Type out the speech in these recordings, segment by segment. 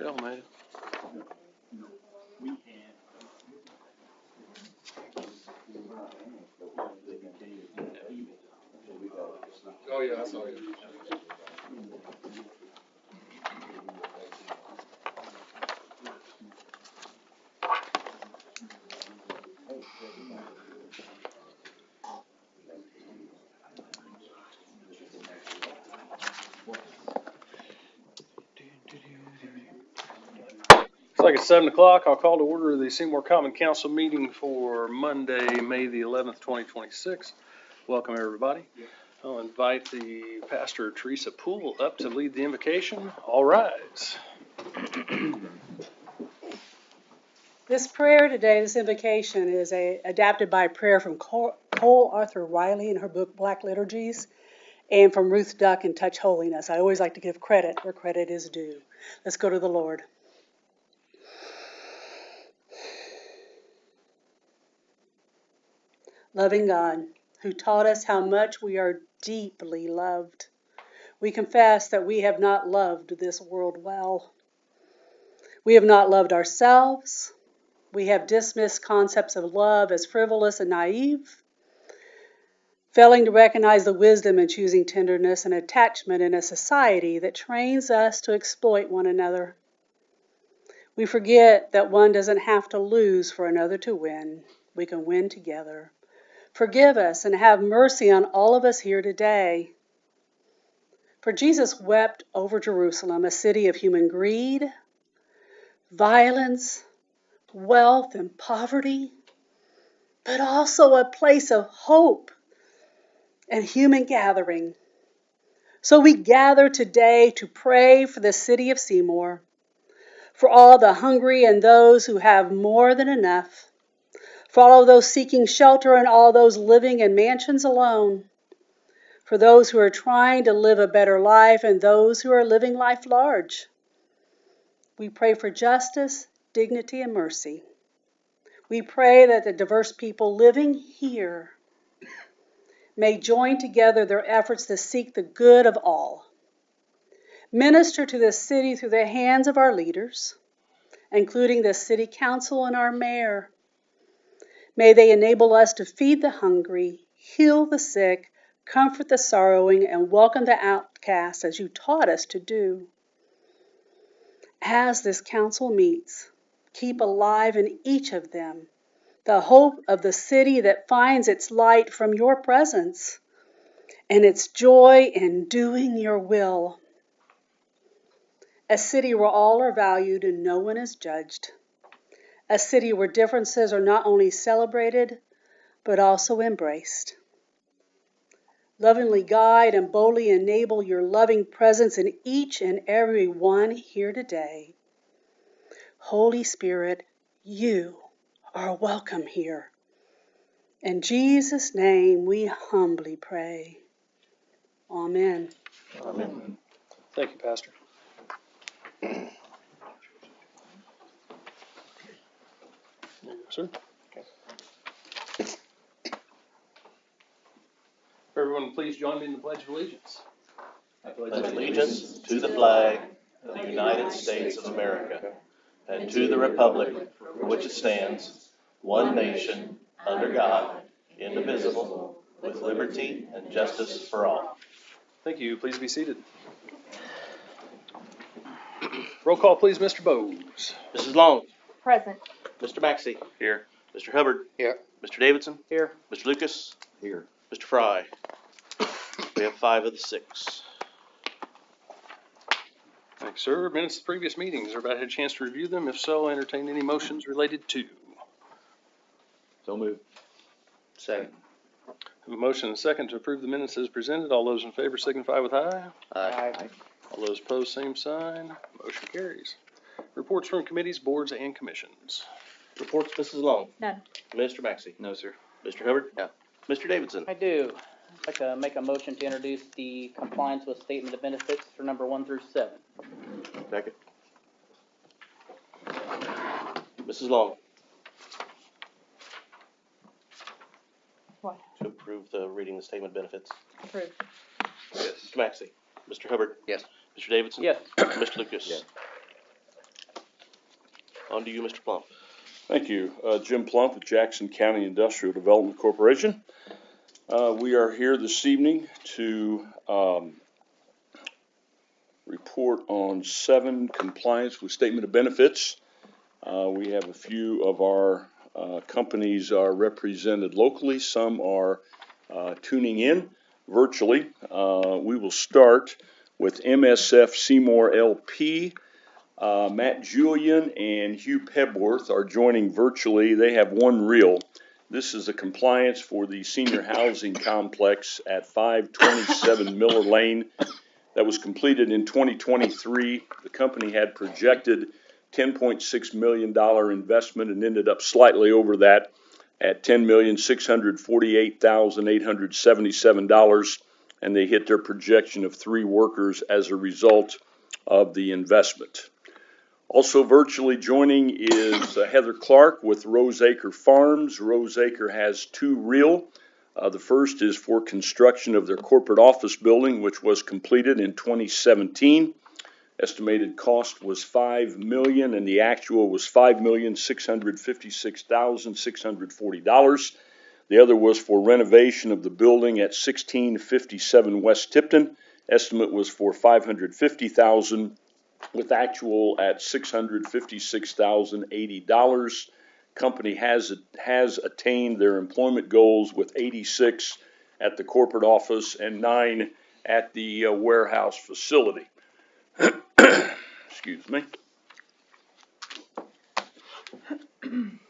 Michelle made it. Oh yeah, I saw you. It's like it's 7 o'clock. I'll call to order the Seymour Common Council meeting for Monday, May the 11th, 2026. Welcome, everybody. I'll invite the pastor, Teresa Poole, up to lead the invocation. All rise. This prayer today, this invocation, is adapted by a prayer from Cole Arthur Riley in her book Black Liturgies, and from Ruth Duck in Touch Holiness. I always like to give credit where credit is due. Let's go to the Lord. Loving God, who taught us how much we are deeply loved, we confess that we have not loved this world well. We have not loved ourselves. We have dismissed concepts of love as frivolous and naive, failing to recognize the wisdom in choosing tenderness and attachment in a society that trains us to exploit one another. We forget that one doesn't have to lose for another to win. We can win together. Forgive us and have mercy on all of us here today. For Jesus wept over Jerusalem, a city of human greed, violence, wealth, and poverty, but also a place of hope and human gathering. So we gather today to pray for the city of Seymour, for all the hungry and those who have more than enough, for all of those seeking shelter and all those living in mansions alone, for those who are trying to live a better life and those who are living life large. We pray for justice, dignity, and mercy. We pray that the diverse people living here may join together their efforts to seek the good of all. Minister to the city through the hands of our leaders, including the city council and our mayor. May they enable us to feed the hungry, heal the sick, comfort the sorrowing, and welcome the outcasts as you taught us to do. As this council meets, keep alive in each of them the hope of the city that finds its light from your presence and its joy in doing your will. A city where all are valued and no one is judged. A city where differences are not only celebrated, but also embraced. Lovingly guide and boldly enable your loving presence in each and every one here today. Holy Spirit, you are welcome here. In Jesus' name we humbly pray. Amen. Amen. Thank you, Pastor. There you go, sir. Okay. Everyone, please join me in the Pledge of Allegiance. I pledge allegiance to the flag of the United States of America and to the republic for which it stands, one nation, under God, indivisible, with liberty and justice for all. Thank you. Please be seated. Roll call, please, Mr. Bowes. Mrs. Long. Present. Mr. Maxey. Here. Mr. Hubbard. Here. Mr. Davidson. Here. Mr. Lucas. Here. Mr. Fry. We have 5 of the 6. Thanks, sir. Minutes of previous meetings. Everybody had a chance to review them? If so, entertain any motions related to. So moved. Second. Have a motion and a second to approve the minutes as presented. All those in favor signify with aye. Aye. All those opposed, same sign. Motion carries. Reports from committees, boards, and commissions. Reports, Mrs. Long. None. Mr. Maxey. No, sir. Mr. Hubbard. Yeah. Mr. Davidson. I do. I'd like to make a motion to introduce the compliance with statement of benefits for number 1 through 7. Second. Mrs. Long. What? To approve the reading the statement of benefits. Approved. Yes. Mr. Maxey. Mr. Hubbard. Yes. Mr. Davidson. Yes. Mr. Lucas. Yes. On to you, Mr. Plump. Thank you. Jim Plump with Jackson County Industrial Development Corporation. We are here this evening to report on 7 compliance with statement of benefits. We have a few of our companies are represented locally. Some are tuning in virtually. We will start with MSF Seymour LP. Matt Julian and Hugh Pebworth are joining virtually. They have one reel. This is a compliance for the senior housing complex at 527 Miller Lane that was completed in 2023. The company had projected $10.6 million investment and ended up slightly over that at $10,648,877, and they hit their projection of 3 workers as a result of the investment. Also virtually joining is Heather Clark with Roseacre Farms. Roseacre has 2 reel. The first is for construction of their corporate office building, which was completed in 2017. Estimated cost was $5 million, and the actual was $5,656,640. The other was for renovation of the building at 1657 West Tipton. Estimate was for $550,000, with actual at $656,080. Company has attained their employment goals with 86 at the corporate office and 9 at the warehouse facility. Excuse me.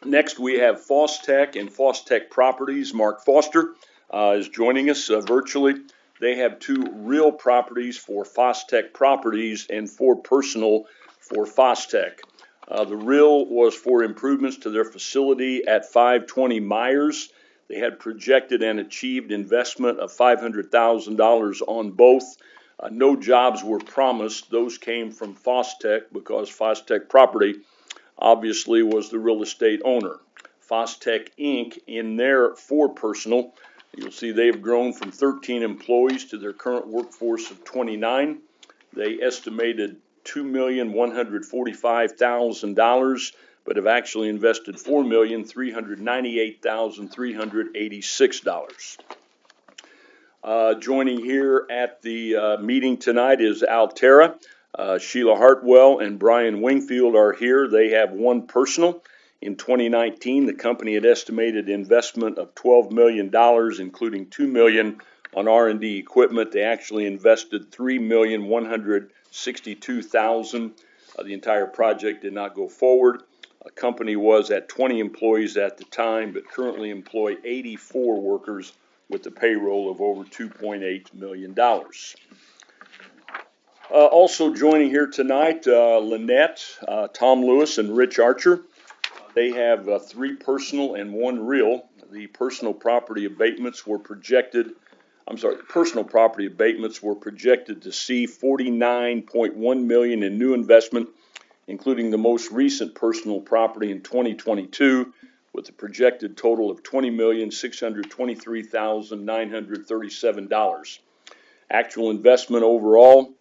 Next, we have Fostech and Fostech Properties. Mark Foster is joining us virtually. They have 2 real properties for Fostech Properties and 4 personal for Fostech. The real was for improvements to their facility at 520 Myers. They had projected and achieved investment of $500,000 on both. No jobs were promised. Those came from Fostech because Fostech Property obviously was the real estate owner. Fostech Inc. in their 4 personal, you'll see they've grown from 13 employees to their current workforce of 29. They estimated $2,145,000, but have actually invested $4,398,386. Joining here at the meeting tonight is Altera. Sheila Hartwell and Brian Wingfield are here. They have 1 personal. In 2019, the company had estimated investment of $12 million, including $2 million on R&D equipment. They actually invested $3,162,000. The entire project did not go forward. The company was at 20 employees at the time, but currently employ 84 workers with a payroll of over $2.8 million. Also joining here tonight, Lynette, Tom Lewis, and Rich Archer. They have 3 personal and 1 real. The personal property abatements were projected to see $49.1 million in new investment, including the most recent personal property in 2022, with a projected total of $20,623,937. Actual investment overall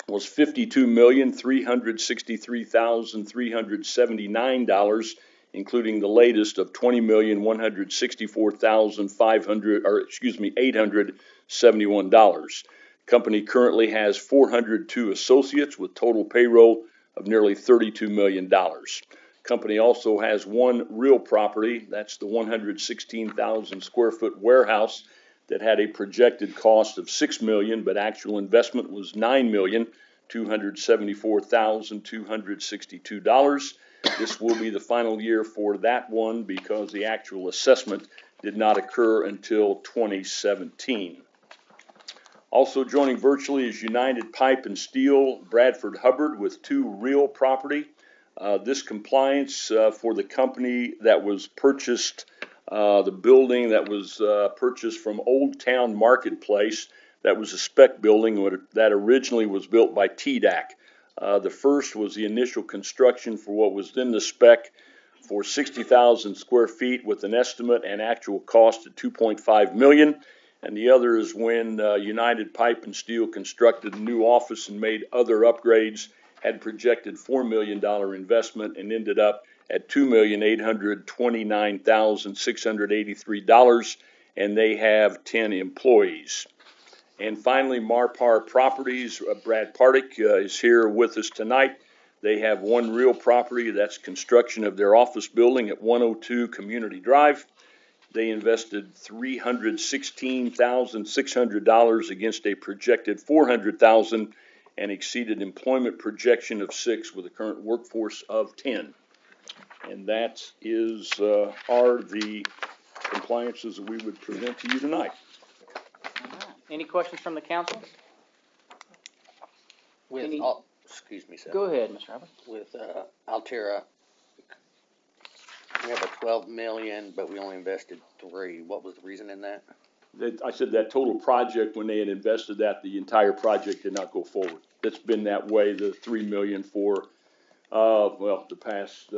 was $52,363,379, including the latest of $20,164,871. Company currently has 402 associates with total payroll of nearly $32 million. Company also has 1 real property, that's the 116,000 square foot warehouse that had a projected cost of $6 million, but actual investment was $9,274,262. This will be the final year for that one because the actual assessment did not occur until 2017. Also joining virtually is United Pipe and Steel, Bradford Hubbard, with 2 real property. This compliance for the company that was purchased, the building that was purchased from Old Town Marketplace, that was a spec building that originally was built by TDAC. The first was the initial construction for what was then the spec for 60,000 square feet with an estimate and actual cost of $2.5 million. And the other is when United Pipe and Steel constructed a new office and made other upgrades had projected $4 million investment and ended up at $2,829,683, and they have 10 employees. And finally, Marpar Properties, Brad Pardick is here with us tonight. They have one real property, that's construction of their office building at 102 Community Drive. They invested $316,600 against a projected $400,000 and exceeded employment projection of 6 with a current workforce of 10. And that are the compliances that we would present to you tonight. Any questions from the council? With, excuse me, sir. Go ahead, Mr. Hubbard. With, Altera, we have a 12 million, but we only invested 3. What was the reason in that? I said that total project, when they had invested that, the entire project did not go forward. It's been that way, the $3 million for, the past, 3.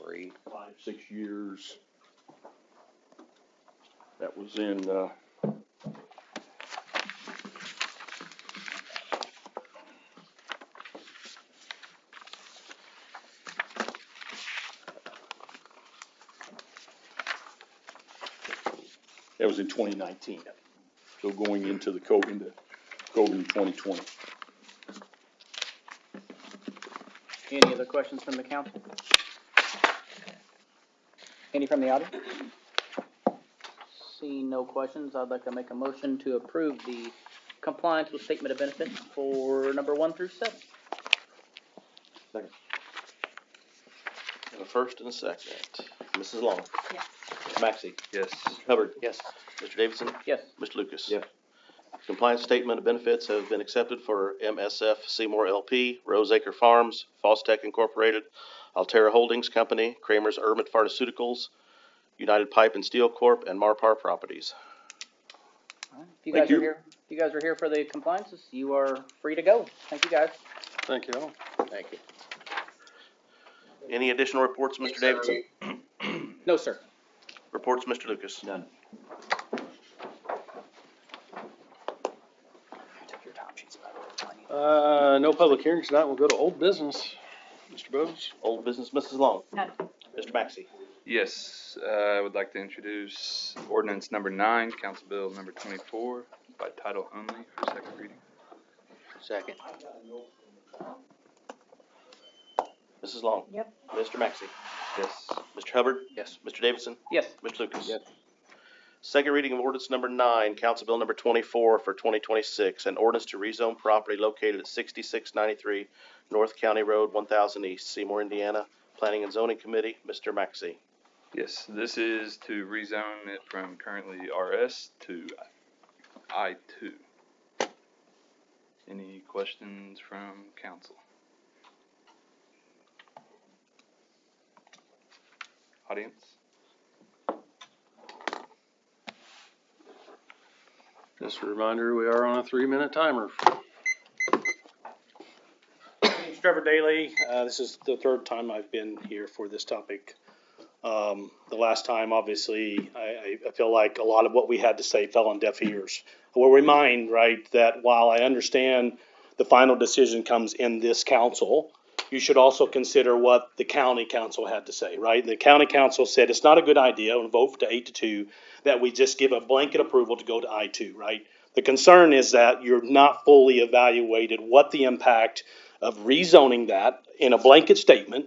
5-6 years. That was in, that was in 2019. So going into the COVID in 2020. Any other questions from the council? Any from the audience? Seeing no questions, I'd like to make a motion to approve the compliance with statement of benefits for number 1 through 7. And a first and a second. Mrs. Long. Yes. Mr. Maxey. Yes. Mr. Hubbard. Yes. Mr. Davidson. Yes. Mr. Lucas. Yes. Compliance statement of benefits have been accepted for MSF Seymour LP, Roseacre Farms, Fostech Incorporated, Altera Holdings Company, Kramer's Ermit Pharmaceuticals, United Pipe and Steel Corp., and Marpar Properties. All right. If you Thank guys are you. here, if you guys are here for the compliances, you are free to go. Thank you, guys. Thank you all. Thank you. Any additional reports, Mr. Davidson? No, sir. Reports, Mr. Lucas? None. No public hearings tonight. We'll go to old business. Mr. Bowes? Old business, Mrs. Long. None. Mr. Maxey. Yes, I would like to introduce ordinance number 9, Council Bill number 24, by title only for second reading. Second. Mrs. Long. Yep. Mr. Maxey. Yes. Mr. Hubbard. Yes. Mr. Davidson. Yes. Mr. Lucas. Yes. Second reading of ordinance number 9, Council Bill number 24 for 2026, an ordinance to rezone property located at 6693 North County Road 1000 East, Seymour, Indiana. Planning and Zoning Committee, Mr. Maxey. Yes, this is to rezone it from currently RS to I2. Any questions from council? Audience? Just a reminder, we are on a 3-minute timer. My name's Trevor Daly. This is the third time I've been here for this topic. The last time, obviously, I feel like a lot of what we had to say fell on deaf ears. I will remind, right, that while I understand the final decision comes in this council, you should also consider what the county council had to say, right? The county council said it's not a good idea, and vote to 8-2, that we just give a blanket approval to go to I2, right? The concern is that you're not fully evaluated what the impact of rezoning that in a blanket statement,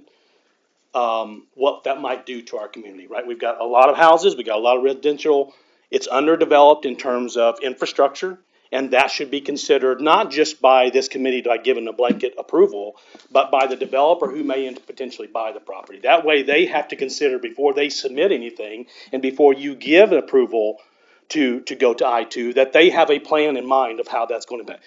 what that might do to our community, right? We've got a lot of houses, we got a lot of residential. It's underdeveloped in terms of infrastructure, and that should be considered not just by this committee by giving a blanket approval, but by the developer who may potentially buy the property. That way they have to consider before they submit anything and before you give approval to go to I2, that they have a plan in mind of how that's going to be.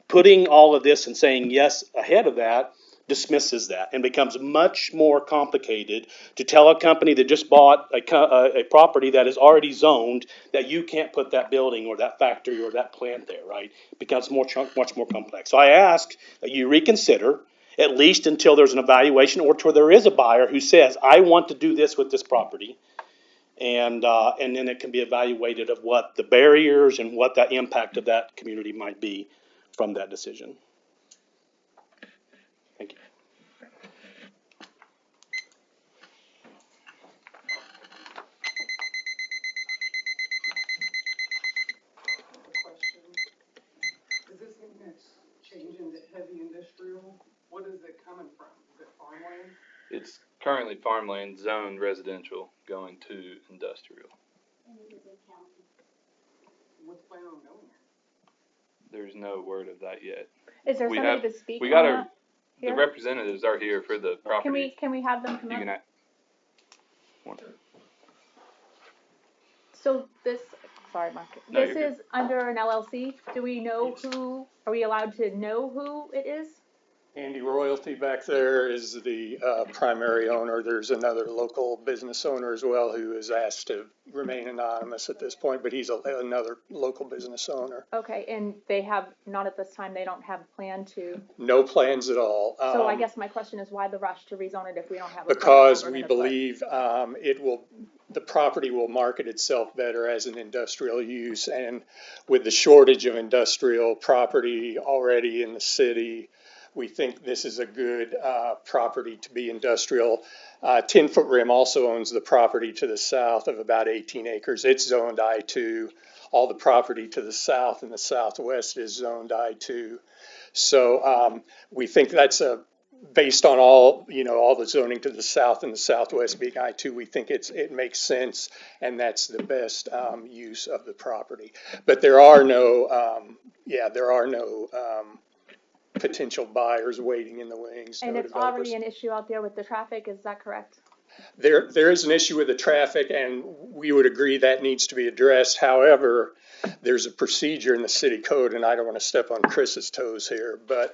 Putting all of this and saying yes ahead of that dismisses that and becomes much more complicated to tell a company that just bought a property that is already zoned that you can't put that building or that factory or that plant there, right? It becomes much more complex. So I ask that you reconsider, at least until there's an evaluation or till there is a buyer who says, I want to do this with this property. And then it can be evaluated of what the barriers and what that impact of that community might be from that decision. currently farmland zoned residential going to industrial. There's no word of that yet. Is there We somebody have- to speak we on got that? The Here? representatives are here for the property. Can we have them come You up? can act. So this, sorry, Mark. No, This you're is under an LLC. Do we know who, are we allowed to know who it is? Andy Royalty back there is the primary owner. There's another local business owner as well who is asked to remain anonymous at this point, but he's another local business owner. Okay, and they have, not at this time, they don't have plan to. No plans at all. So I guess my question is why the rush to rezone it if we don't have a plan? Because where we're we gonna put? believe the property will market itself better as an industrial use, and with the shortage of industrial property already in the city, we think this is a good property to be industrial. 10 Foot Rim also owns the property to the south of about 18 acres. It's zoned I2. All the property to the south and the southwest is zoned I2. So we think that's based on all the zoning to the south and the southwest being I2, we think it makes sense, and that's the best use of the property. But there are no potential buyers waiting in the wings. And no it's developers. already an issue out there with the traffic, is that correct? There is an issue with the traffic, and we would agree that needs to be addressed. However, there's a procedure in the city code, and I don't want to step on Chris's toes here, but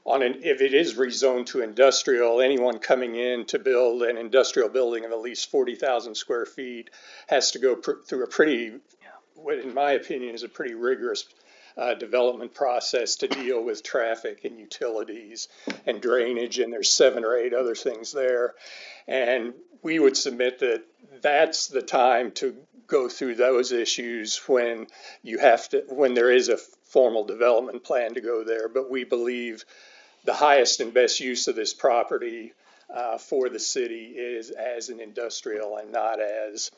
if it is rezoned to industrial, anyone coming in to build an industrial building of at least 40,000 square feet has to go through a pretty, what in my opinion is a pretty rigorous development process to deal with traffic and utilities and drainage, and there's 7 or 8 other things there. And we would submit that that's the time to go through those issues when there is a formal development plan to go there. But we believe the highest and best use of this property for the city is as an industrial and not as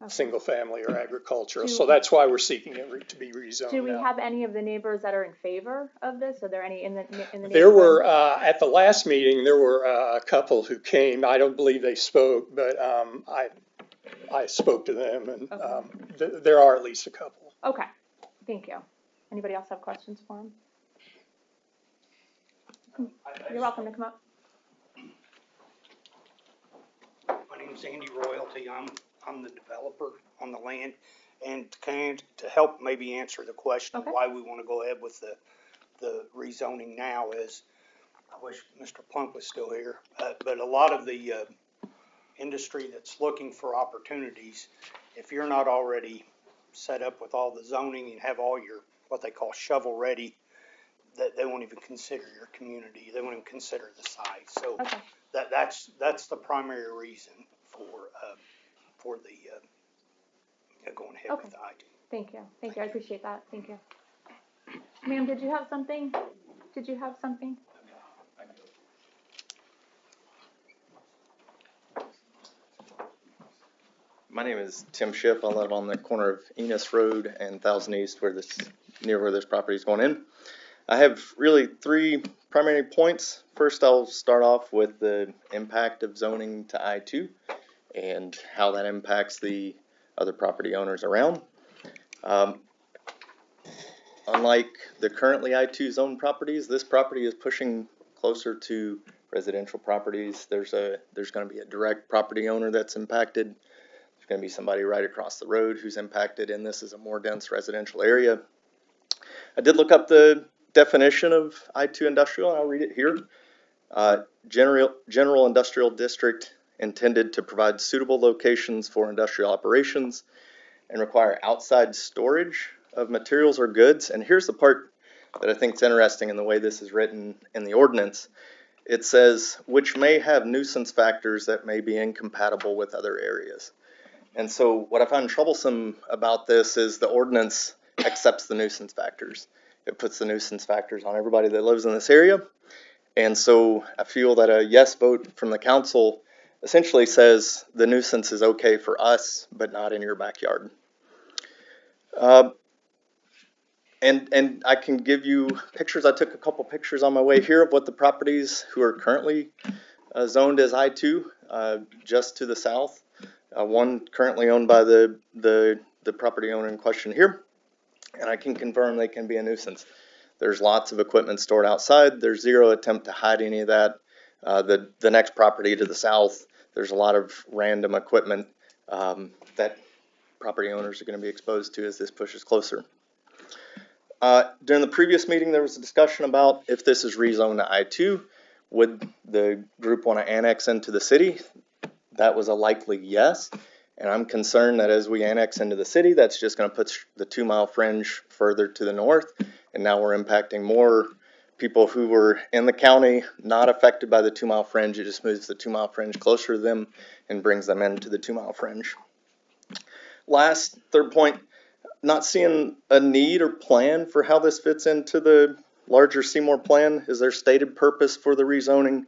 single family or agricultural. So that's why we're seeking it to be rezoned. Do we now. have any of the neighbors that are in favor of this? Are there any in the neighborhood? There were, at the last meeting, there were a couple who came. I don't believe they spoke, but I spoke to them, and Okay. there are at least a couple. Okay, thank you. Anybody else have questions for him? You're welcome to come up. My name's Andy Royalty. I'm the developer on the land, and to help maybe answer the question of why we want to go ahead with the rezoning now is, I wish Mr. Plunk was still here, but a lot of the industry that's looking for opportunities, if you're not already set up with all the zoning and have all your what they call shovel ready, that they won't even consider your community. They won't even consider the site. So that's the primary reason for the going ahead with the idea. Thank you. Thank you. I appreciate that. Thank you. Ma'am, did you have something? My name is Tim Shipp. I live on the corner of Enos Road and 1000 East, where this property is going in. I have really 3 primary points. First, I'll start off with the impact of zoning to I2 and how that impacts the other property owners around. Unlike the currently I2 zone properties, this property is pushing closer to residential properties. There's going to be a direct property owner that's impacted. There's going to be somebody right across the road who's impacted, and this is a more dense residential area. I did look up the definition of I2 industrial, and I'll read it here. General industrial district intended to provide suitable locations for industrial operations and require outside storage of materials or goods. And here's the part that I think is interesting in the way this is written in the ordinance. It says, which may have nuisance factors that may be incompatible with other areas. And so what I find troublesome about this is the ordinance accepts the nuisance factors. It puts the nuisance factors on everybody that lives in this area. And so I feel that a yes vote from the council essentially says the nuisance is okay for us, but not in your backyard. And I can give you pictures. I took a couple pictures on my way here of what the properties who are currently zoned as I-2, just to the south. One currently owned by the property owner in question here, and I can confirm they can be a nuisance. There's lots of equipment stored outside. There's zero attempt to hide any of that. The next property to the south, there's a lot of random equipment that property owners are going to be exposed to as this pushes closer. During the previous meeting, there was a discussion about if this is rezoned to I-2, would the group want to annex into the city? That was a likely yes. And I'm concerned that as we annex into the city, that's just going to put the 2 mile fringe further to the north. And now we're impacting more people who were in the county, not affected by the 2 mile fringe. It just moves the 2 mile fringe closer to them and brings them into the 2 mile fringe. Last, third point, not seeing a need or plan for how this fits into the larger Seymour plan. Is there stated purpose for the rezoning?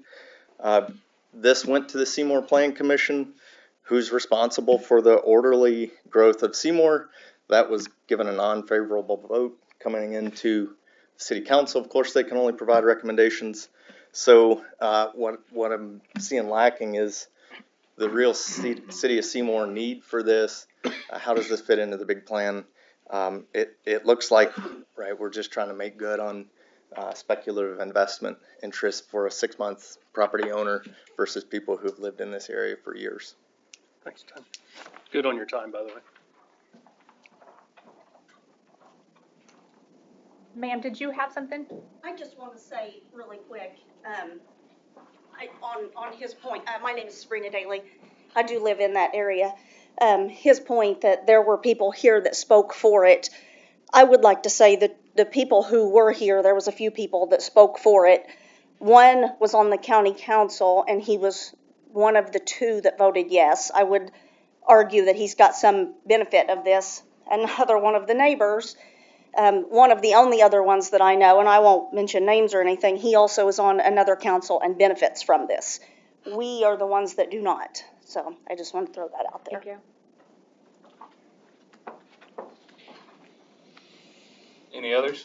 This went to the Seymour Plan Commission. Who's responsible for the orderly growth of Seymour? That was given a non-favorable vote coming into City Council. Of course, they can only provide recommendations. So what I'm seeing lacking is the real City of Seymour need for this. How does this fit into the big plan? It looks like, right, we're just trying to make good on speculative investment interest for a 6-month property owner versus people who've lived in this area for years. Thanks, Tim. Good on your time, by the way. Ma'am, did you have something? I just want to say really quick, on his point, my name is Sabrina Daly. I do live in that area. His point that there were people here that spoke for it. I would like to say that the people who were here, there was a few people that spoke for it. One was on the county council, and he was one of the 2 that voted yes. I would argue that he's got some benefit of this. Another one of the neighbors, one of the only other ones that I know, and I won't mention names or anything, he also is on another council and benefits from this. We are the ones that do not. So I just want to throw that out there. Thank you. Any others?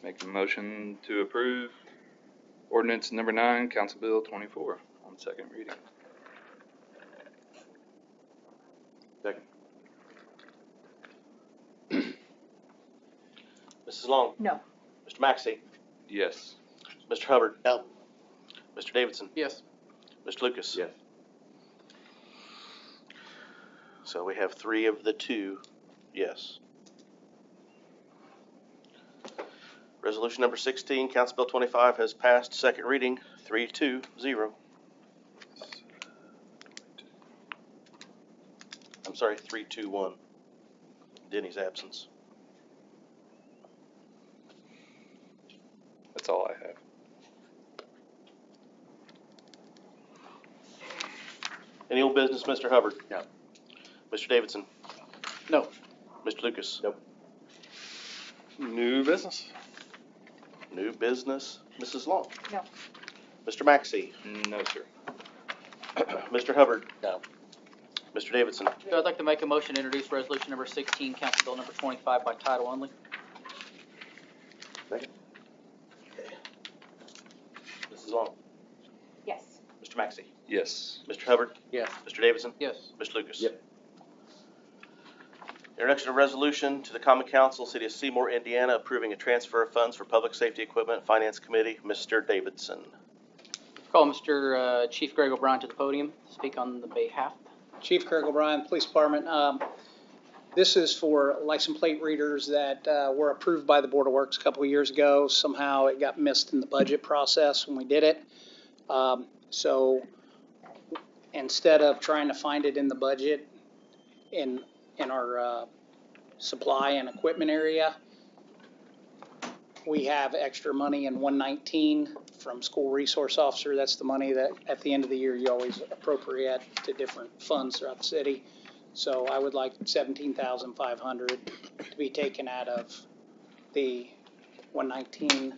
Make a motion to approve ordinance number 9, Council Bill 24 on second reading. Second. Mrs. Long? No. Mr. Maxey? Yes. Mr. Hubbard? No. Mr. Davidson? Yes. Mr. Lucas? Yes. So we have 3 of the 2 yes. Resolution number 16, Council Bill 25 has passed second reading, 3-2-0. I'm sorry, 3-2-1. Denny's absence. That's all I have. Any old business, Mr. Hubbard? No. Mr. Davidson? No. Mr. Lucas? Nope. New business? New business, Mrs. Long? No. Mr. Maxey? No, sir. Mr. Hubbard? No. Mr. Davidson? So I'd like to make a motion to introduce resolution number 16, Council Bill number 25 by title only. Mrs. Long? Yes. Mr. Maxey? Yes. Mr. Hubbard? Yes. Mr. Davidson? Yes. Mr. Lucas? Yep. Introduction of resolution to the Common Council, City of Seymour, Indiana, approving a transfer of funds for Public Safety Equipment Finance Committee. Mr. Davidson. Call Mr. Chief Greg O'Brien to the podium to speak on the behalf. Chief Greg O'Brien, Police Department. This is for license plate readers that were approved by the Board of Works a couple of years ago. Somehow it got missed in the budget process when we did it. So instead of trying to find it in the budget in our supply and equipment area, we have extra money in 119 from school resource officer. That's the money that at the end of the year you always appropriate to different funds throughout the city. So I would like 17,500 to be taken out of the 119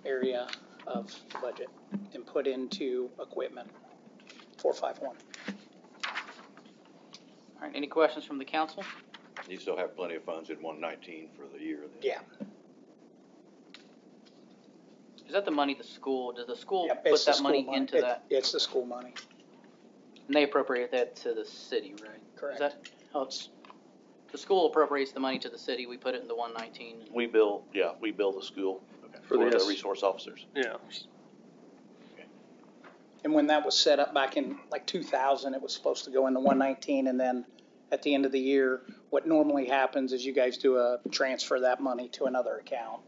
area of budget and put into equipment 451. All right, any questions from the council? You still have plenty of funds in 119 for the year then? Yeah. Is that the money the school, does the school Yep, put it's the that money school into that? It's the school money. And they appropriate that to the city, right? Correct. Is that how it's, the school appropriates the money to the city, we put it in the 119? We bill the school For for the the resource officers. Yeah. And when that was set up back in like 2000, it was supposed to go in the 119, and then at the end of the year, what normally happens is you guys do a transfer that money to another account.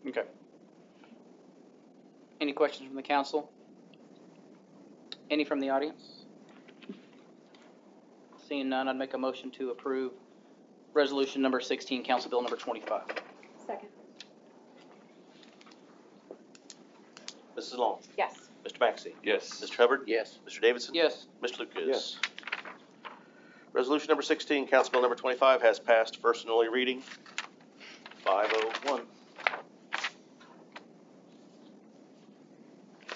Okay. Any questions from the council? Any from the audience? Seeing none, I'd make a motion to approve resolution number 16, council bill number 25. Second. Mrs. Long, Yes. Mr. Maxey, Yes. Mr. Hubbard, Yes. Mr. Davidson, Yes. Mr. Lucas. Yes. Resolution number 16, Council Bill number 25 has passed first and only reading. 501.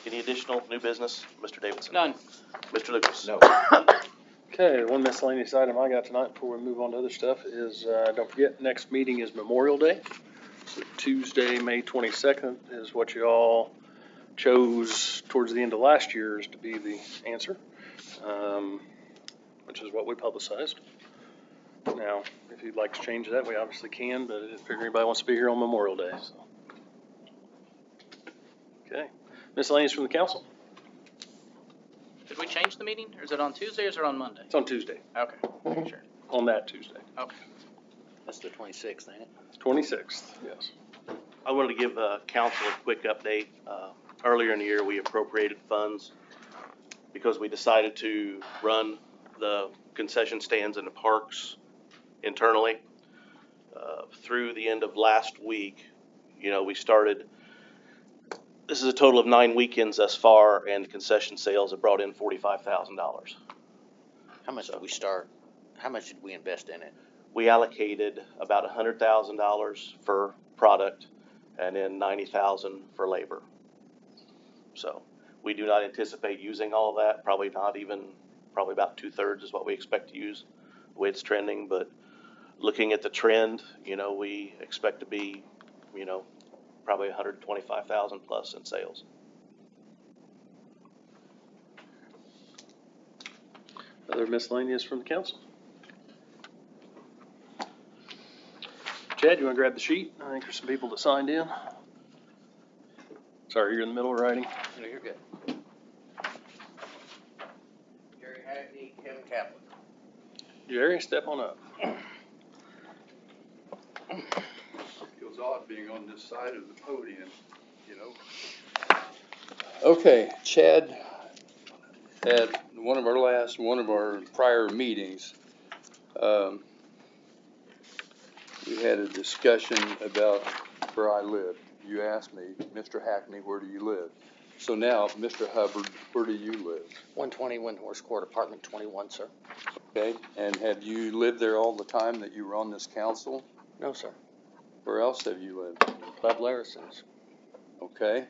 Any additional new business, Mr. Davidson? None. Mr. Lucas? No. Okay, one miscellaneous item I got tonight before we move on to other stuff is, don't forget, next meeting is Memorial Day. So Tuesday, May 22nd is what you all chose towards the end of last year to be the answer, which is what we publicized. Now, if you'd like to change that, we obviously can, but I didn't figure anybody wants to be here on Memorial Day, so. Okay, miscellaneous from the council. Did we change the meeting, or is it on Tuesday, or is it on Monday? It's on Tuesday, Okay, sure. on that Tuesday. Okay. That's the 26th, ain't it? 26th, yes. I wanted to give council a quick update. Earlier in the year, we appropriated funds because we decided to run the concession stands in the parks internally. Through the end of last week, we started, this is a total of 9 weekends thus far, and concession sales have brought in $45,000. How much did we start? How much did we invest in it? We allocated about $100,000 for product and then $90,000 for labor. So we do not anticipate using all of that, probably about 2/3 is what we expect to use, the way it's trending. But looking at the trend, we expect to be, probably 125,000 plus in sales. Other miscellaneous from the council? Chad, you want to grab the sheet? I think there's some people that signed in. Sorry, you're in the middle of writing. No, you're good. Jerry Hackney, Kevin Kaplan. Jerry, step on up. Feels odd being on this side of the podium, Okay, Chad, at one of our prior meetings, we had a discussion about where I live. You asked me, Mr. Hackney, where do you live? So now, Mr. Hubbard, where do you live? 120 Windhorse Court, apartment 21, sir. Okay, and have you lived there all the time that you were on this council? No, sir. Where else have you lived? Bud Larison's. Okay,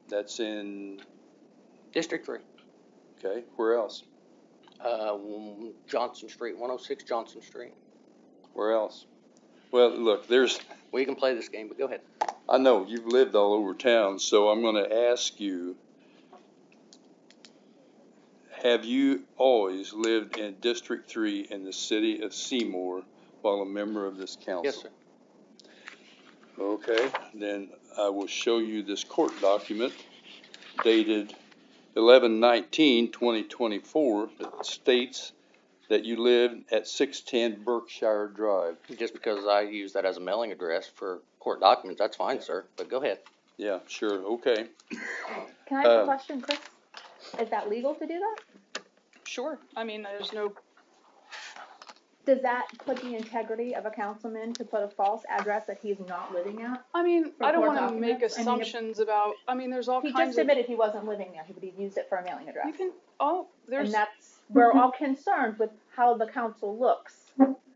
that's in, District 3. okay, where else? Johnson Street, 106 Johnson Street. Where else? Well, look, We can play this game, but go ahead. I know you've lived all over town, so I'm going to ask you, have you always lived in District 3 in the city of Seymour while a member of this council? Yes, sir. Okay, then I will show you this court document dated 11/19/2024 that states that you lived at 610 Berkshire Drive. Just because I use that as a mailing address for court documents, that's fine, sir, but go ahead. Yeah, sure, okay. Can I ask a question, Chris? Is that legal to do that? Sure. I mean, there's no. Does that put the integrity of a councilman to put a false address that he's not living at? I mean, For I don't court want to make documents? assumptions about. I mean, there's all He kinds just of. admitted he wasn't living there, but he used it for a mailing address. You can. Oh, there's. And that's, we're all concerned with how the council looks.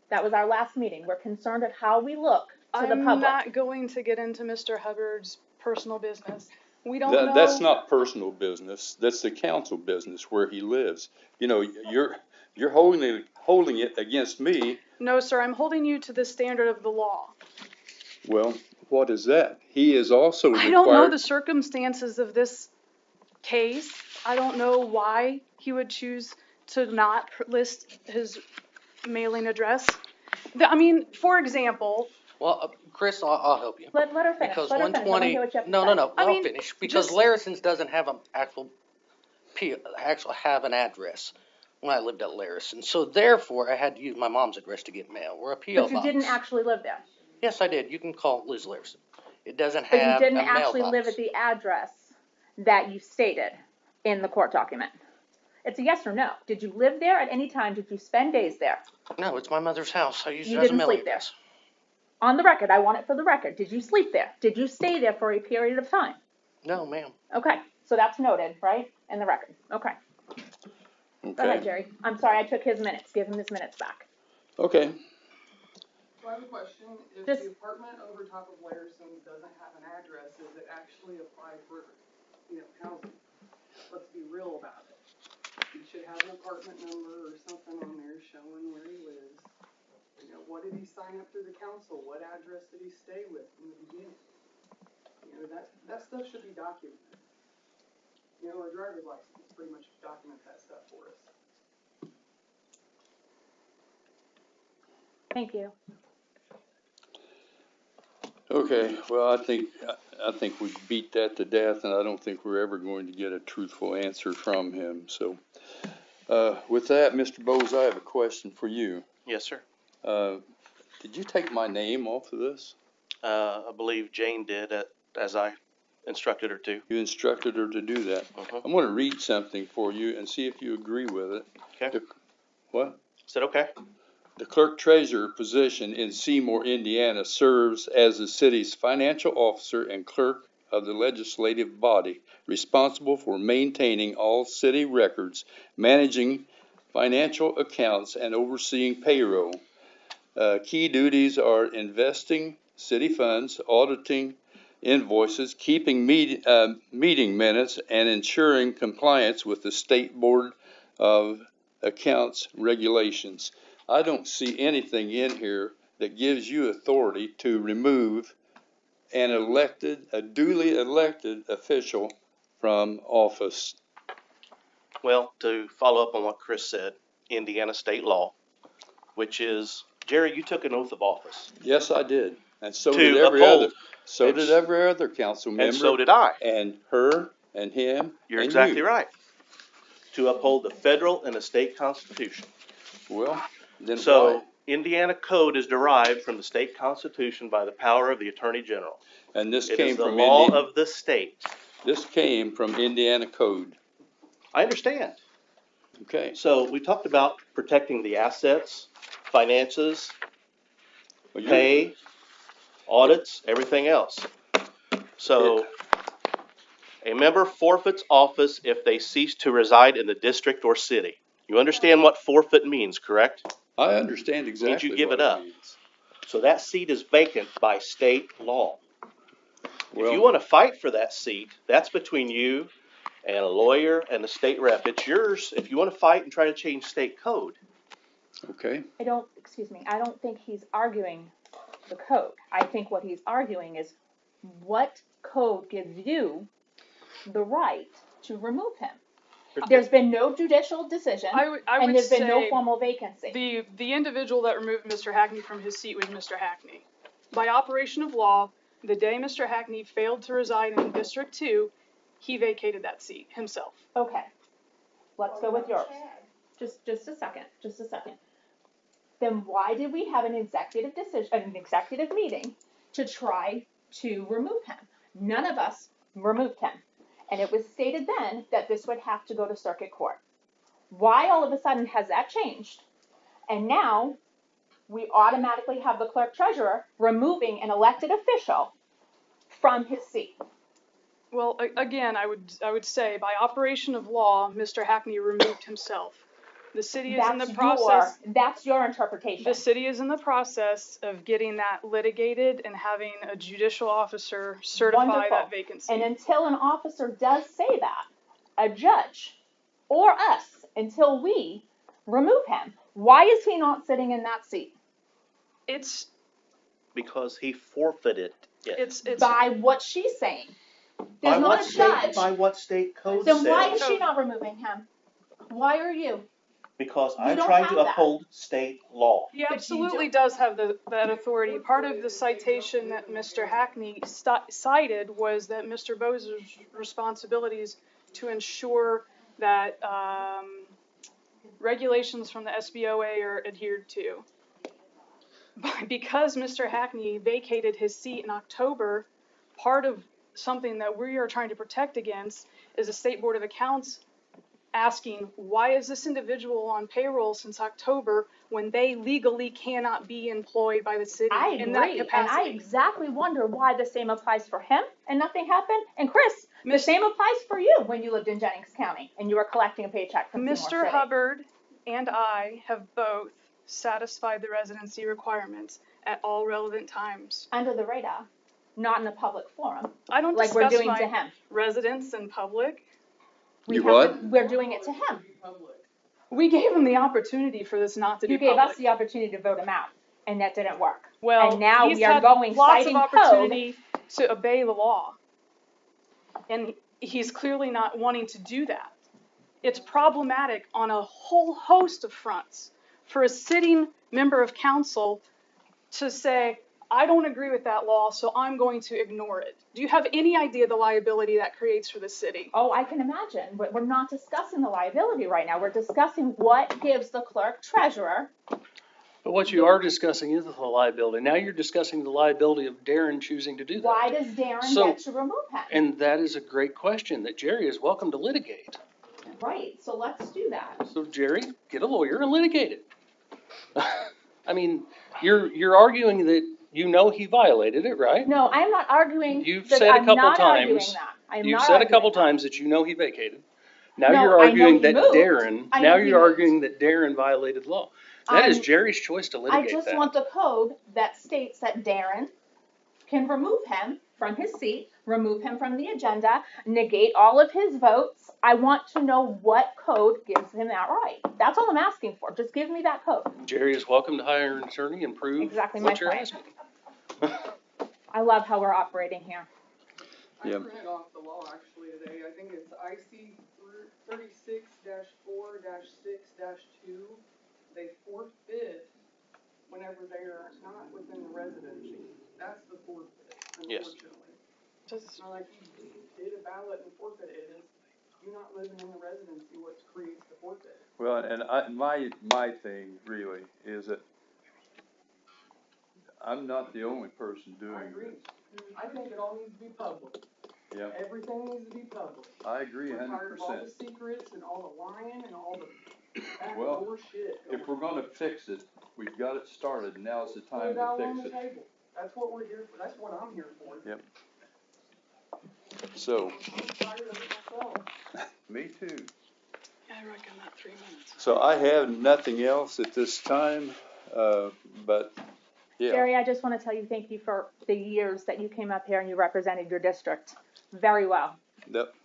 That was our last meeting. We're concerned at how we look to the I'm public. not going to get into Mr. Hubbard's personal business. We don't know. That's not personal business. That's the council business where he lives. You're holding it against me. No, sir. I'm holding you to the standard of the law. Well, What is that? He is also required. I don't know the circumstances of this case. I don't know why he would choose to not list his mailing address. I mean, for example. Well, Chris, I'll help you. Let her finish. Because Let her finish. I wanna 120, hear what you have to no, say. no, no, I I'll mean, finish. Because just- Larison's doesn't have an actual have an address when I lived at Larison. So therefore, I had to use my mom's address to get mail, or a P.O. But you box. didn't actually live there. Yes, I did. You can call Liz Larison. It doesn't But you have didn't a actually mailbox. live at the address that you stated in the court document. It's a yes or no. Did you live there at any time? Did you spend days there? No, it's my mother's house. I use it You as a didn't mailing sleep there. address. On the record, I want it for the record. Did you sleep there? Did you stay there for a period of time? No, ma'am. Okay, so that's noted, right? In the record. Okay. Go ahead, Jerry. I'm sorry, I took his minutes. Give him his minutes back. Okay. So I have a question. If Just- the apartment over top of Larison's doesn't have an address, does it actually apply for, housing? Let's be real about it. He should have an apartment number or something on there showing where he lives. What did he sign up through the council? What address did he stay with from the beginning? That stuff should be documented. A driver's license pretty much documents that stuff for us. Thank you. Okay, well, I think we beat that to death, and I don't think we're ever going to get a truthful answer from him. So, with that, Mr. Bowes, I have a question for you. Yes, sir. Did you take my name off of this? I believe Jane did, as I instructed her to. You instructed her to do that. I'm going to read something for you and see if you agree with it. Okay. What? Said okay. The clerk treasurer position in Seymour, Indiana serves as the city's financial officer and clerk of the legislative body, responsible for maintaining all city records, managing financial accounts, and overseeing payroll. Key duties are investing city funds, auditing invoices, keeping meeting minutes, and ensuring compliance with the State Board of Accounts regulations. I don't see anything in here that gives you authority to remove a duly elected official from office. Well, to follow up on what Chris said, Indiana state law, which is, Jerry, you took an oath of office. Yes, I did. And so To did every uphold. other. So did every other council member. And so did I. And her and him. You're and exactly you. right. To uphold the federal and the state constitution. Well, then So why? Indiana code is derived from the state constitution by the power of the attorney general. And this It came is the from law of the state. This came from Indiana code. I understand. Okay. So we talked about protecting the assets, finances, Well, pay, audits, everything else. So a member forfeits office if they cease to reside in the district or city. You understand what forfeit means, correct? I understand exactly Means you give what it up. means. So that seat is vacant by state law. Well, If you want to fight for that seat, that's between you and a lawyer and the state rep. It's yours if you want to fight and try to change state code. Okay. I don't think he's arguing the code. I think what he's arguing is what code gives you the right to remove him. There's been no judicial decision, and there's been no formal vacancy. The individual that removed Mr. Hackney from his seat was Mr. Hackney. By operation of law, the day Mr. Hackney failed to reside in District 2, he vacated that seat himself. Okay, let's go with yours. Just a second. Then why did we have an executive meeting to try to remove him? None of us removed him. And it was stated then that this would have to go to circuit court. Why all of a sudden has that changed? And now we automatically have the clerk treasurer removing an elected official from his seat. Well, again, I would say by operation of law, Mr. Hackney removed himself. The city is in the process. That's your interpretation. The city is in the process of getting that litigated and having a judicial officer certify that vacancy. And until an officer does say that, a judge or us, until we remove him, why is he not sitting in that seat? It's because he forfeited It's By what she's saying. By There's what not a judge. state, by what state code Then why says? is she not removing him? Why are you? Because You I'm don't trying have to that. uphold state law. He absolutely does have that authority. Part of the citation that Mr. Hackney cited was that Mr. Bose's responsibilities to ensure that regulations from the SBOA are adhered to. But because Mr. Hackney vacated his seat in October, part of something that we are trying to protect against is the State Board of Accounts asking, why is this individual on payroll since October when they legally cannot be employed by the city in that capacity? And I exactly wonder why the same applies for him and nothing happened. And Chris, the same applies for you when you lived in Jennings County and you were collecting a paycheck from Seymour City. Mr. Hubbard and I have both satisfied the residency requirements at all relevant times. Under the radar, not in a public forum. I don't like discuss we're doing my to him. residence in public. We're doing it to him. We gave him the opportunity for this not to be You public. gave us the opportunity to vote him out, and that didn't work. Well, and now he's we are had going lots citing of opportunity to obey the law, and he's clearly not wanting to do that. It's problematic on a whole host of fronts for a sitting member of council to say, I don't agree with that law, so I'm going to ignore it. Do you have any idea the liability that creates for the city? Oh, I can imagine, but we're not discussing the liability right now. We're discussing what gives the clerk treasurer. But what you are discussing is the liability. Now you're discussing the liability of Darren choosing to do that. Why does Darren get to remove him? And that is a great question that Jerry is welcome to litigate. Right, so let's do that. So Jerry, get a lawyer and litigate it. I mean, you're arguing that you know he violated it, right? No, I'm not arguing. You've that said a I'm couple not times. Arguing that. I'm You've not said a arguing couple that. times that you know he vacated. Now No, you're I know arguing he that moved. Darren. I Now know he you're moved. arguing that Darren violated law. That is Jerry's choice to litigate I just that. want the code that states that Darren can remove him from his seat, remove him from the agenda, negate all of his votes. I want to know what code gives him that right. That's all I'm asking for. Just give me that code. Jerry is welcome to hire an attorney and prove Exactly what my you're point. asking. I love how we're operating here. I printed off the law actually today. I think it's IC 36-4-6-2. They forfeit whenever they are not within the residency. That's the forfeit, unfortunately. It's not like you did a ballot and forfeited it. You're not living in the residency, what creates the forfeit. Well, and my thing really is that I'm not the only person doing I agree. this. I think it all needs to be public. Yeah. Everything needs to be public. I agree 100%. We're tired of all the secrets and all the lying and all the Well, shit. if we're going to fix it, we've got it started. Now's the time Put it out to on fix the it. table. That's what we're here for. That's what I'm here for. Yep. So. I'm tired of it myself. Me too. I reckon that 3 minutes. So I have nothing else at this time, but yeah. Jerry, I just want to tell you thank you for the years that you came up here and you represented your district very well.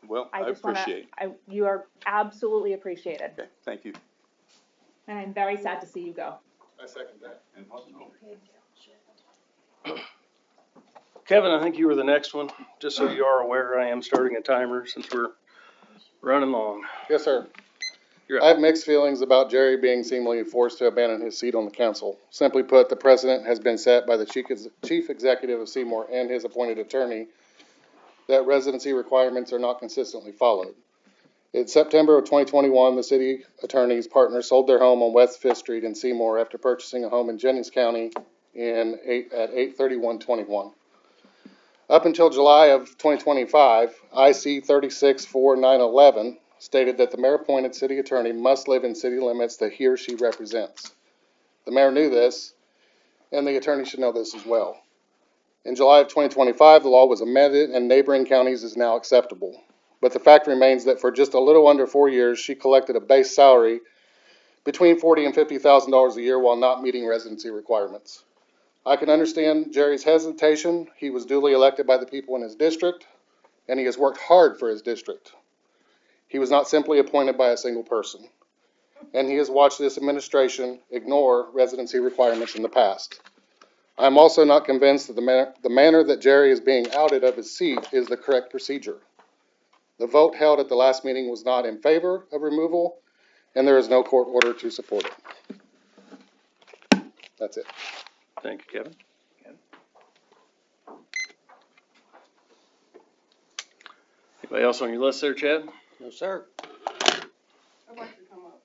Well, I appreciate it. You are absolutely appreciated. Okay, thank you. And I'm very sad to see you go. I second that. Kevin, I think you were the next one. Just so you are aware, I am starting a timer since we're running long. Yes, sir. You're up. I have mixed feelings about Jerry being seemingly forced to abandon his seat on the council. Simply put, the precedent has been set by the chief executive of Seymour and his appointed attorney that residency requirements are not consistently followed. In September of 2021, the city attorney's partner sold their home on West 5th Street in Seymour after purchasing a home in Jennings County at 8/31/21. Up until July of 2025, IC 36-4-911 stated that the mayor-appointed city attorney must live in city limits that he or she represents. The mayor knew this, and the attorney should know this as well. In July of 2025, the law was amended, and neighboring counties is now acceptable. But the fact remains that for just a little under 4 years, she collected a base salary between $40,000 and $50,000 a year while not meeting residency requirements. I can understand Jerry's hesitation. He was duly elected by the people in his district, and he has worked hard for his district. He was not simply appointed by a single person, and he has watched this administration ignore residency requirements in the past. I'm also not convinced that the manner that Jerry is being outed of his seat is the correct procedure. The vote held at the last meeting was not in favor of removal, and there is no court order to support it. That's it. Thank you, Kevin. Anybody else on your list there, Chad? No, sir. I'd like to come up.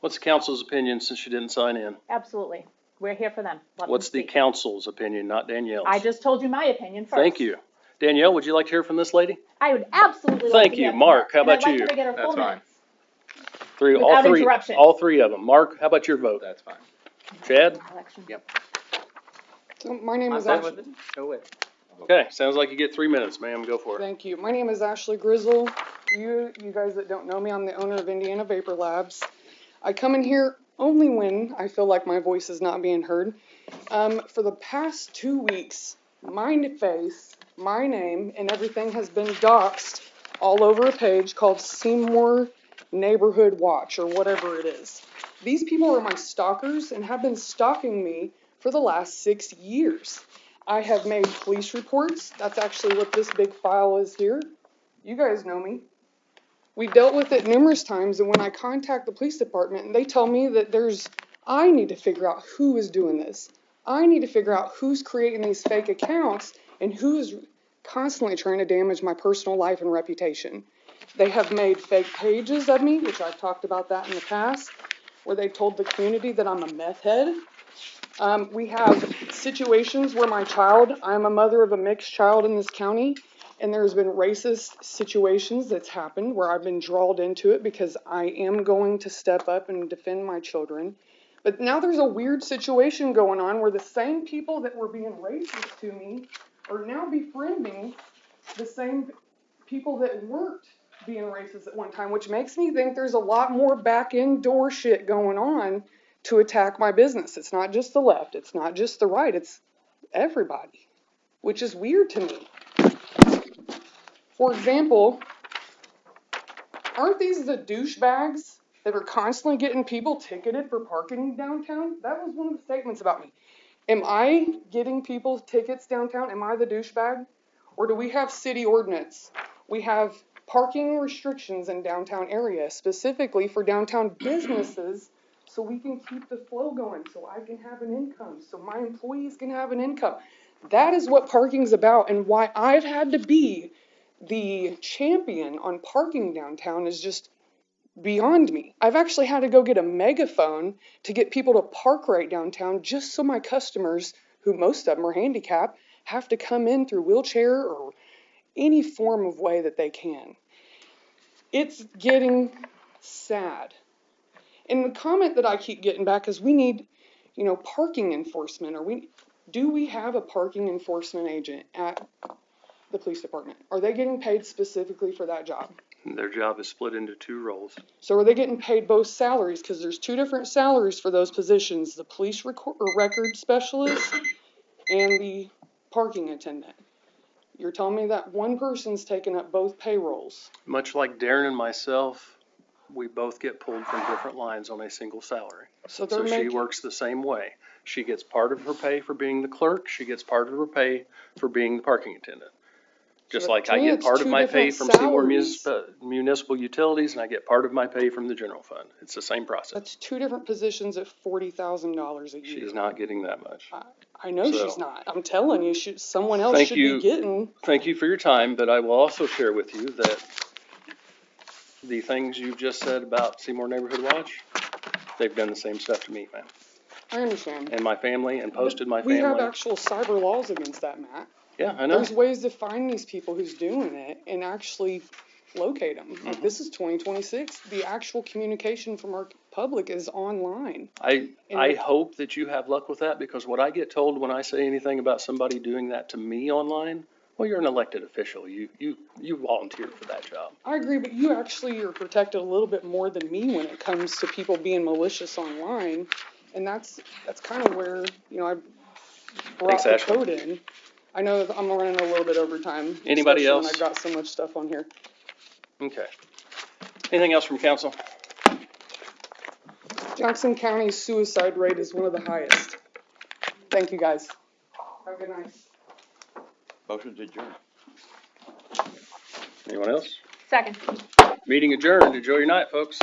What's the council's opinion since you didn't sign in? Absolutely. We're here for them. Let What's them the speak. council's opinion, not Danielle's? I just told you my opinion first. Thank you. Danielle, would you like to hear from this lady? I would absolutely like Thank to you. hear from Mark, her. how about And I'd like you? her to get her That's full fine. minutes. All Without interruption. All three of them. Mark, how about your vote? That's fine. Chad? Yep. So my name I'm is fine Ashley. with it. Go ahead. Okay, sounds like you get 3 minutes, ma'am. Go for it. Thank you. My name is Ashley Grizzle. You guys that don't know me, I'm the owner of Indiana Vapor Labs. I come in here only when I feel like my voice is not being heard. For the past 2 weeks, my face, my name, and everything has been doxxed all over a page called Seymour Neighborhood Watch, or whatever it is. These people are my stalkers and have been stalking me for the last 6 years. I have made police reports. That's actually what this big file is here. You guys know me. We dealt with it numerous times, and when I contact the police department, and they tell me that I need to figure out who is doing this. I need to figure out who's creating these fake accounts and who is constantly trying to damage my personal life and reputation. They have made fake pages of me, which I've talked about that in the past, where they told the community that I'm a meth head. We have situations where I'm a mother of a mixed child in this county, and there's been racist situations that's happened where I've been drawn into it because I am going to step up and defend my children. But now there's a weird situation going on where the same people that were being racist to me are now befriending the same people that weren't being racist at one time, which makes me think there's a lot more back-end door shit going on to attack my business. It's not just the left, it's not just the right, it's everybody, which is weird to me. For example, aren't these the douchebags that are constantly getting people ticketed for parking downtown? That was one of the statements about me. Am I getting people tickets downtown? Am I the douchebag? Or do we have city ordinance? We have parking restrictions in downtown area, specifically for downtown businesses, so we can keep the flow going, so I can have an income, so my employees can have an income. That is what parking's about, and why I've had to be the champion on parking downtown is just beyond me. I've actually had to go get a megaphone to get people to park right downtown just so my customers, who most of them are handicapped, have to come in through wheelchair or any form of way that they can. It's getting sad. And the comment that I keep getting back is we need, parking enforcement. Do we have a parking enforcement agent at the police department? Are they getting paid specifically for that job? Their job is split into 2 roles. So are they getting paid both salaries? Because there's 2 different salaries for those positions, the police record specialist and the parking attendant. You're telling me that one person's taking up both payrolls. Much like Darren and myself, we both get pulled from different lines on a single salary. So she works the same way. She gets part of her pay for being the clerk. She gets part of her pay for being the parking attendant. Just like I get part of my pay from Seymour Municipal Utilities, and I get part of my pay from the general fund. It's the same process. That's 2 different positions at $40,000 a year. She's not getting that much. I know she's not. I'm telling you, someone else should be getting. Thank you for your time, but I will also share with you that the things you've just said about Seymour Neighborhood Watch, they've done the same stuff to me, man. I understand. And my family, and posted my family. We have actual cyber laws against that, Matt. Yeah, I know. There's ways to find these people who's doing it and actually locate them. Mm-hmm. Like, this is 2026. The actual communication from our public is online. I hope that you have luck with that, because what I get told when I say anything about somebody doing that to me online, well, you're an elected official. You volunteered for that job. I agree, but you actually are protected a little bit more than me when it comes to people being malicious online. And that's kind of where, I brought the code in. I know I'm running a little bit over time. Anybody else? When I've got so much stuff on here. Okay. Anything else from council? Jackson County's suicide rate is one of the highest. Thank you, guys. Have a good night. Motion to adjourn. Anyone else? Second. Meeting adjourned. Enjoy your night, folks.